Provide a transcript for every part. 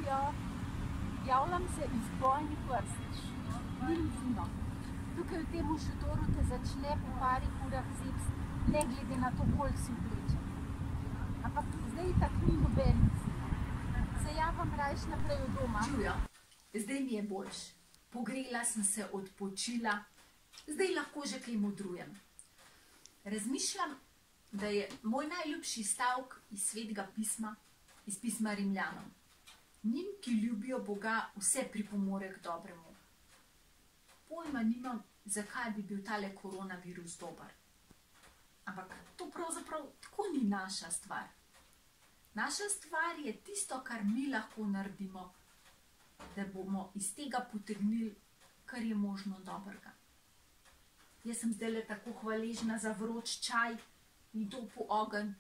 Ja, javljam se iz bojnih vrst. Lincino. Tukaj v tem šotoru te začne po parih urah zebst, ne glede na to, koliko si oblečen. Ampak zdaj tako ni nobenih zima. Se javam rajš naprej od doma. Čujo, zdaj mi je boljš. Pogrela sem se, odpočila. Zdaj lahko že kaj modrujem. Razmišljam, da je moj najljubši stavek iz Svetega pisma, iz pisma Rimljanom. Njim, ki ljubijo Boga, vse pripomore k dobremu. Pojma nimam, zakaj bi bil tale koronavirus dober. Ampak to pravzaprav tako ni naša stvar. Naša stvar je tisto, kar mi lahko naredimo, da bomo iz tega potegnili, kar je možno dobrega. Jaz sem zdajle tako hvaležna za vroč čaj in topel ogenj,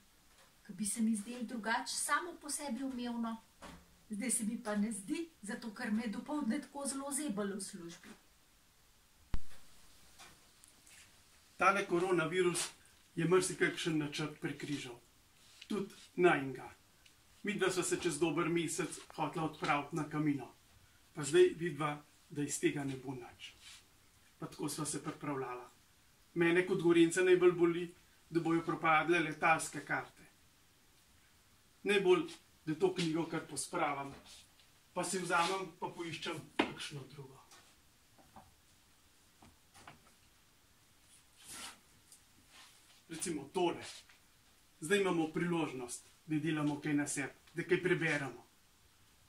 ki bi se mi zdelo drugače samo po sebi umevno. Zdaj se mi pa ne zdi, zato ker me je dopoldne tako zelo zebalo v službi. Tale koronavirus je marsikakšen načrt prekrižal. Tudi najinga. Midva sva se čez dober mesec hotela odpraviti na Camino. Pa zdaj vidva, da iz tega ne bo nič. Pa tako sva se pripravljala. Mene kot Gorenjca najbolj boli, da bojo propadle letalske karte. Najbolj, da to knjigo kar pospravam, pa si vzamem, pa poiščem kakšno drugo. Recimo tole. Zdaj imamo priložnost, da delamo kaj na sebi, da kaj preberemo.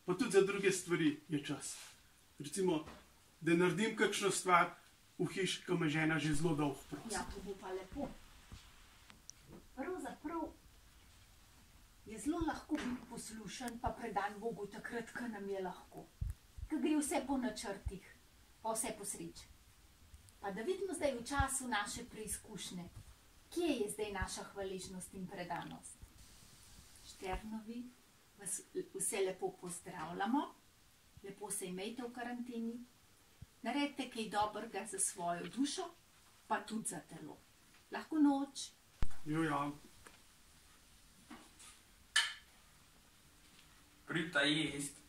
Pa tudi za druge stvari je čas. Recimo, da naredim kakšno stvar v hiši, ko me žena že zelo dolgo prosi. Ja, to bo pa lepo. Pravzaprav je zelo lahko biti poslušen pa predan Bogu takrat, ko nam je lahko. Ko gre vse po načrtih, pa vse po sreči. Pa da vidimo zdaj v času naše preizkušnje, kje je zdaj naša hvaležnost in predanost. Šternovi, vas vse lepo pozdravljamo, lepo se imejte v karanteni, naredite kaj dobrega za svojo dušo, pa tudi za telo. Lahko noč. Ja. Pridite jesti.